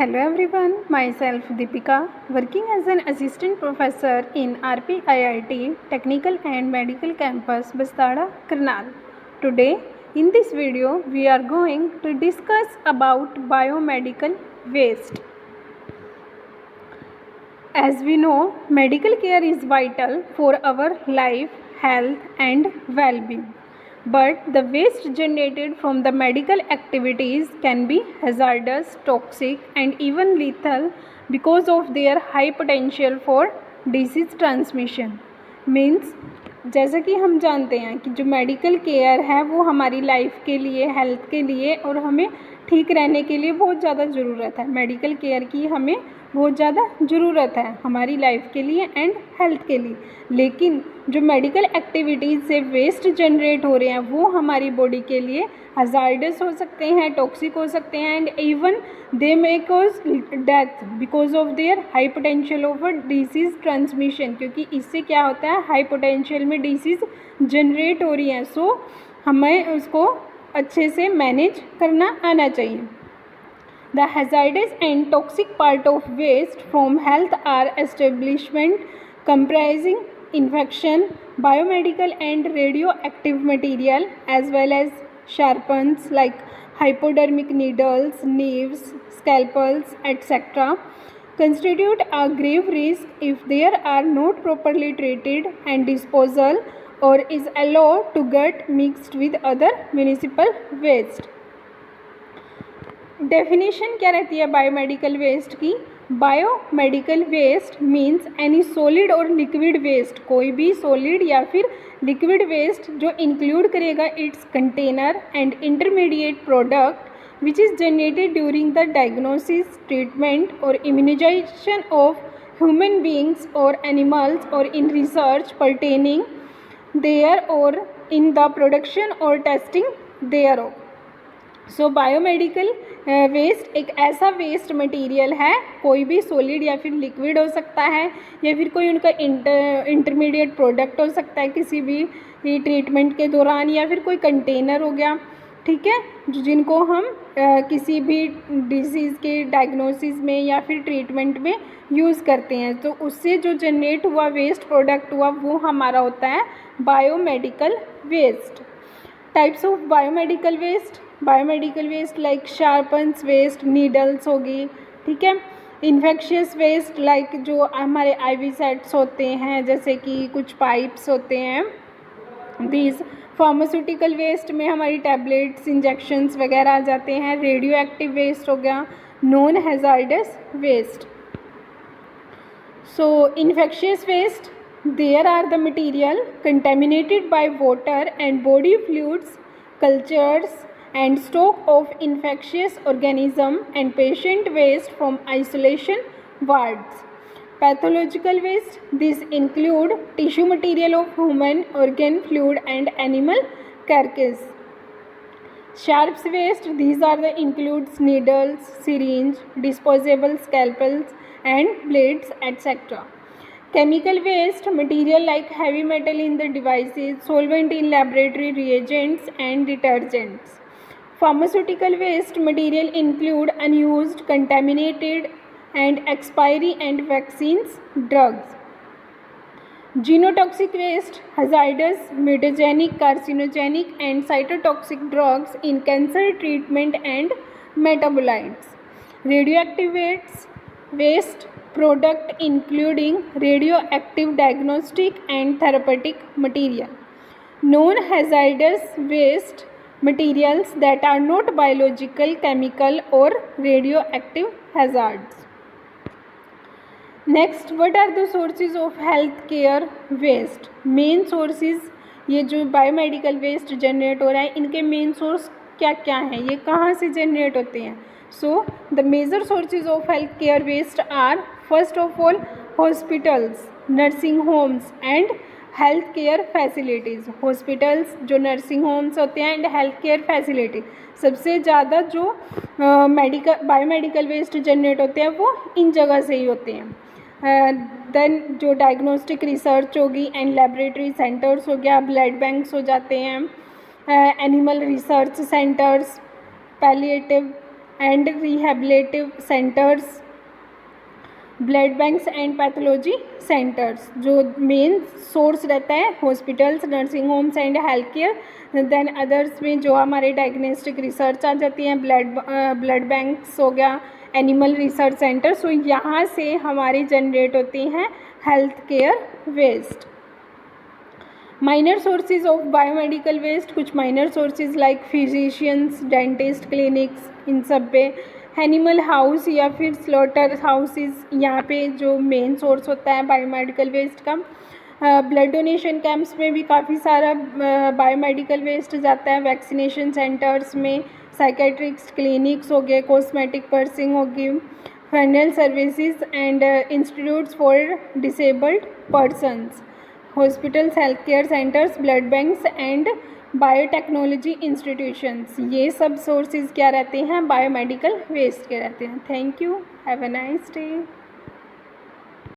Hello everyone, myself Deepika, working as an assistant professor in RPIIT Technical and Medical Campus, Bastada, Karnal. Today, in this video, we are going to discuss about biomedical waste. As we know, medical care is vital for our life, health and well-being. But the waste generated from the medical activities can be hazardous, toxic and even lethal because of their high potential for disease transmission. Means जैसा कि हम जानते हैं कि जो medical care है वो हमारी लाइफ के लिए, हेल्थ के लिए और हमें ठीक रहने के लिए बहुत ज़्यादा ज़रूरत है। मेडिकल केयर की हमें बहुत ज़्यादा ज़रूरत है हमारी लाइफ के लिए एंड हेल्थ के लिए। लेकिन जो मेडिकल एक्टिविटीज़ से वेस्ट जनरेट हो रहे हैं वो हमारी बॉडी के लिए हज़ार्डस हो सकते हैं, टॉक्सिक हो सकते हैं and even they may cause death because of their high potential of disease transmission. क्योंकि इससे क्या होता है, हाई पोटेंशियल में डिसीज़ जनरेट हो रही हैं। सो हमें उसको अच्छे से मैनेज करना आना चाहिए। The hazardous and toxic part of waste from health are establishment comprising infection, biomedical and radioactive material as well as sharpens like hypodermic needles, knives, scalpels, etc. constitute a grave risk if they are not properly treated and disposal or is allowed to get mixed with other municipal waste. Definition क्या रहती है biomedical waste की? Biomedical waste means any solid और liquid waste, कोई भी solid या फिर liquid waste जो इंक्लूड करेगा its container and intermediate product which is generated during the diagnosis, treatment और इम्यूनाइजेशन ऑफ ह्यूमन बींग्स और एनिमल्स और इन रिसर्च पर्टेनिंग देयर और इन द प्रोडक्शन और testing thereof. So biomedical waste एक ऐसा waste material है, कोई भी सॉलिड या फिर लिक्विड हो सकता है या फिर कोई उनका इंटरमीडिएट प्रोडक्ट हो सकता है किसी भी ट्रीटमेंट के दौरान, या फिर कोई कंटेनर हो गया, ठीक है, जिनको हम किसी भी डिजीज़ के डायग्नोसिस में या फिर ट्रीटमेंट में यूज़ करते हैं। तो उससे जो जनरेट हुआ वेस्ट प्रोडक्ट हुआ वो हमारा होता है biomedical waste. Types of biomedical waste like sharps waste, needles होगी, ठीक है। इन्फेक्शियस वेस्ट लाइक जो हमारे IV सेट्स होते हैं, जैसे कि कुछ पाइप्स होते हैं, दीज। फार्मास्यूटिकल वेस्ट में हमारी टैबलेट्स, इंजेक्शंस वगैरह आ जाते हैं। रेडियो एक्टिव वेस्ट हो गया, non hazardous waste. So infectious waste, there are the material contaminated by water and body fluids, cultures and stock of infectious organism and patient waste from isolation wards. Pathological waste, these include tissue material of human organ, fluid and animal carcass. Sharps waste, these are the includes needles, syringe, disposable scalpels and blades, etc. Chemical waste, material like heavy metal in the devices, solvent in laboratory reagents and detergents. Pharmaceutical waste, material include unused, contaminated and expiry and vaccines, drugs. Genotoxic waste, hazardous, mutagenic, carcinogenic and cytotoxic drugs in cancer treatment and metabolites. Radioactive waste, product including radioactive diagnostic and therapeutic material. Non-hazardous waste, materials that are not biological, chemical or radioactive hazards. Next, what are the sources of health care waste? Main sources, ये जो biomedical waste generate हो रहा है इनके main source क्या क्या हैं, ये कहाँ से जनरेट होते हैं? So the major sources of health care waste are first of all hospitals, nursing homes and health care facilities. Hospitals जो nursing homes होते हैं and health care facility, सबसे ज़्यादा जो बायोमेडिकल वेस्ट जनरेट होते हैं वो इन जगह से ही होते हैं। देन जो डायग्नोस्टिक रिसर्च होगी एंड लेबोरेटरी सेंटर्स हो गया, ब्लड बैंक्स हो जाते हैं, animal research centres, palliative and rehabilitative centres, blood banks and pathology centres. जो मेन सोर्स रहता है hospitals, nursing homes and health care. Then others में जो हमारे डायग्नोस्टिक रिसर्च आ जाती हैं, ब्लड बैंक्स हो गया, एनिमल रिसर्च सेंटर। सो यहाँ से हमारी जनरेट होती हैं health care waste. Minor sources of biomedical waste, कुछ minor sources like physicians, dentist, clinics, इन सब पे। एनिमल हाउस या फिर स्लॉटर हाउसेज, यहाँ पे जो मेन सोर्स होता है बायोमेडिकल वेस्ट का। ब्लड डोनेशन कैंप्स में भी काफ़ी सारा बायोमेडिकल वेस्ट जाता है। वैक्सीनेशन सेंटर्स में, साइकेट्रिक्स क्लिनिक्स हो गए, कॉस्मेटिक पर्सिंग होगी, funeral services and institutes for disabled persons, hospitals, health care centres, blood banks and biotechnology institutions. ये सब सोर्सेज क्या रहते हैं, बायोमेडिकल वेस्ट के रहते हैं। Thank you, have a nice day.